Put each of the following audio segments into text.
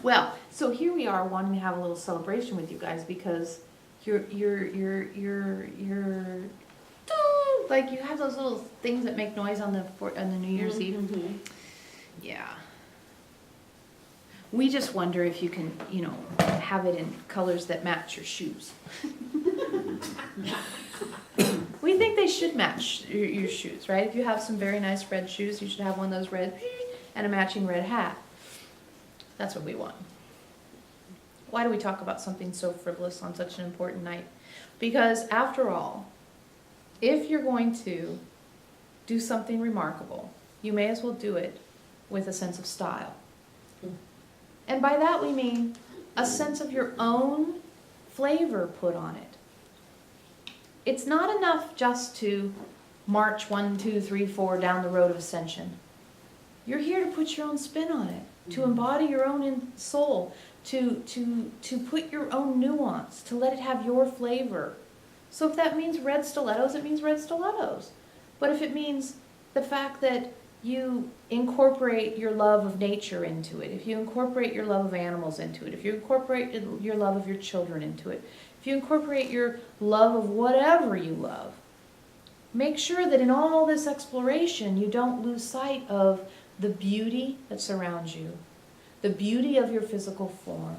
Well, so here we are wanting to have a little celebration with you guys because you're like you have those little things that make noise on the New Year's Eve. Mm-hmm. Yeah. We just wonder if you can, have it in colors that match your shoes. We think they should match your shoes, right? If you have some very nice red shoes, you should have one of those red and a matching red hat. That's what we want. Why do we talk about something so frivolous on such an important night? Because after all, if you're going to do something remarkable, you may as well do it with a sense of style. And by that we mean a sense of your own flavor put on it. It's not enough just to march 1, 2, 3, 4 down the road of ascension. You're here to put your own spin on it, to embody your own soul, to put your own nuance, to let it have your flavor. So if that means red stilettos, it means red stilettos. But if it means the fact that you incorporate your love of nature into it, if you incorporate your love of animals into it, if you incorporate your love of your children into it, if you incorporate your love of whatever you love, make sure that in all this exploration you don't lose sight of the beauty that surrounds you, the beauty of your physical form,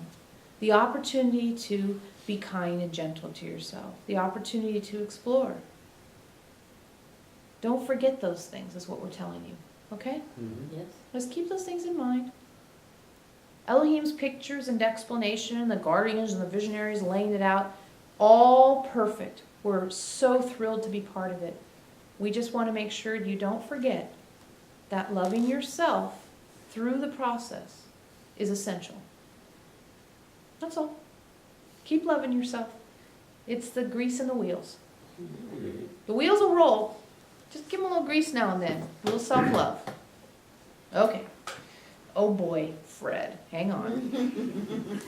the opportunity to be kind and gentle to yourself, the opportunity to explore. Don't forget those things, is what we're telling you. Okay? Mm-hmm. Yes. Let's keep those things in mind. Elohim's pictures and explanation, the guardians and the visionaries laying it out, all perfect. We're so thrilled to be part of it. We just want to make sure you don't forget that loving yourself through the process is essential. That's all. Keep loving yourself. It's the grease in the wheels. The wheels will roll. Just give them a little grease now and then. A little self-love. Okay. Oh boy, Fred. Hang on.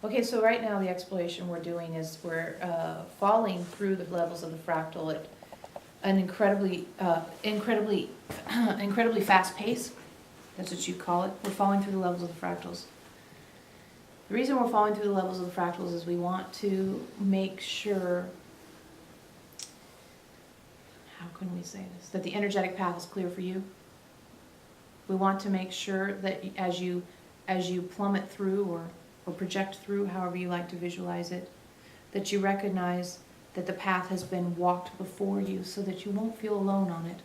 Okay, so right now the exploration we're doing is we're falling through the levels of the fractal at an incredibly fast pace. That's what you call it. We're falling through the levels of the fractals. The reason we're falling through the levels of the fractals is we want to make sure, how can we say this, that the energetic path is clear for you. We want to make sure that as you plummet through or project through, however you like to visualize it, that you recognize that the path has been walked before you so that you won't feel alone on it.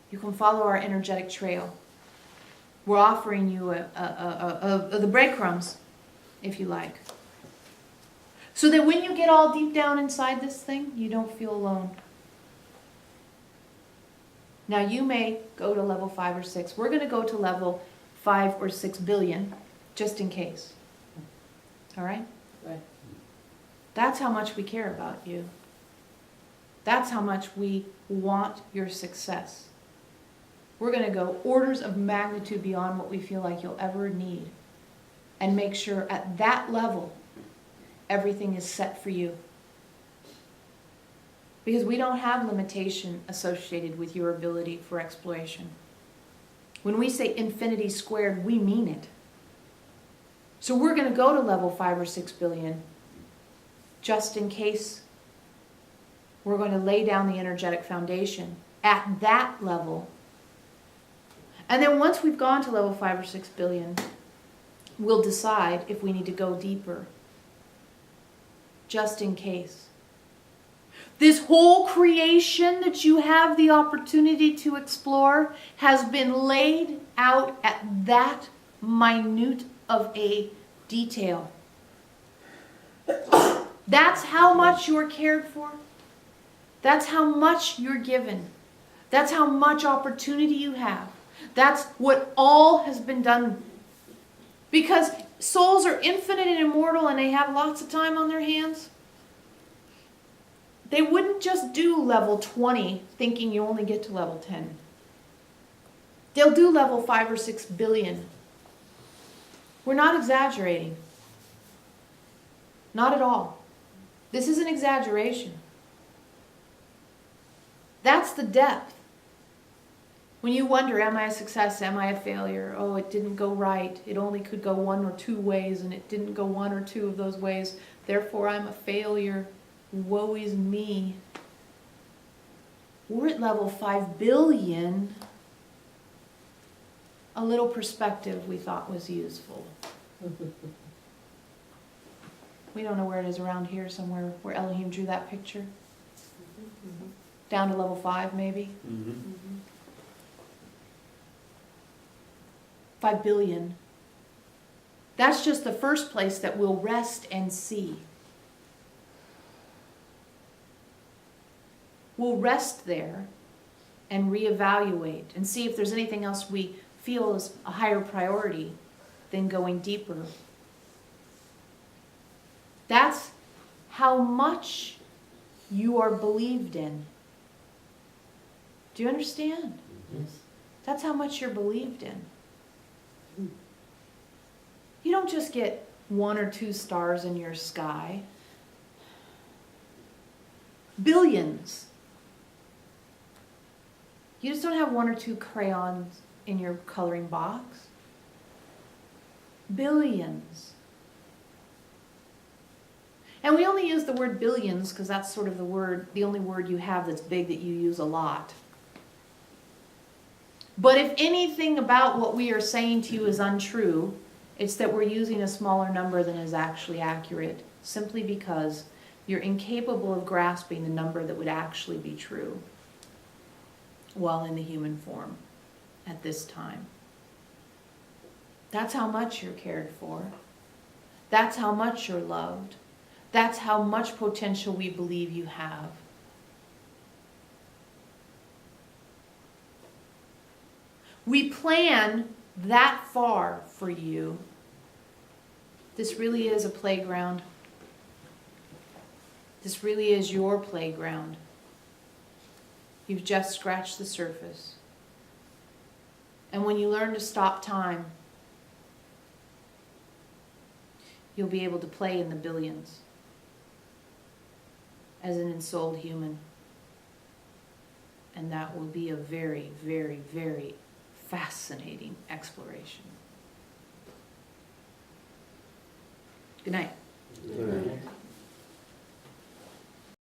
You can follow our energetic trail. We're offering you the breadcrumbs, if you like, so that when you get all deep down inside this thing, you don't feel alone. Now you may go to level 5 or 6. We're going to go to level 5 or 6 billion, just in case. All right? Right. That's how much we care about you. That's how much we want your success. We're going to go orders of magnitude beyond what we feel like you'll ever need, and make sure at that level everything is set for you. Because we don't have limitation associated with your ability for exploration. When we say infinity squared, we mean it. So we're going to go to level 5 or 6 billion just in case. We're going to lay down the energetic foundation at that level. And then once we've gone to level 5 or 6 billion, we'll decide if we need to go deeper. Just in case. This whole creation that you have the opportunity to explore has been laid out at that minute of a detail. That's how much you're cared for. That's how much you're given. That's how much opportunity you have. That's what all has been done. Because souls are infinite and immortal and they have lots of time on their hands. They wouldn't just do level 20 thinking you only get to level 10. They'll do level 5 or 6 billion. We're not exaggerating. Not at all. This is an exaggeration. That's the depth. When you wonder, am I a success? Am I a failure? Oh, it didn't go right. It only could go one or two ways, and it didn't go one or two of those ways. Therefore, I'm a failure. Woe is me. We're at level 5 billion. A little perspective we thought was useful. We don't know where it is around here somewhere where Elohim drew that picture. Down to level 5 maybe. 5 billion. That's just the first place that we'll rest and see. We'll rest there and reevaluate and see if there's anything else we feel is a higher priority than going deeper. That's how much you are believed in. Do you understand? Yes. That's how much you're believed in. You don't just get 1 or 2 stars in your sky. Billions. You just don't have 1 or 2 crayons in your coloring box. Billions. And we only use the word billions because that's sort of the only word you have that's big that you use a lot. But if anything about what we are saying to you is untrue, it's that we're using a smaller number than is actually accurate, simply because you're incapable of grasping the number that would actually be true while in the human form at this time. That's how much you're cared for. That's how much you're loved. That's how much potential we believe you have. We plan that far for you. This really is a playground. This really is your playground. You've just scratched the surface. And when you learn to stop time, you'll be able to play in the billions as an ensouled human. And that will be a very, very, very fascinating exploration. Good night. Good night.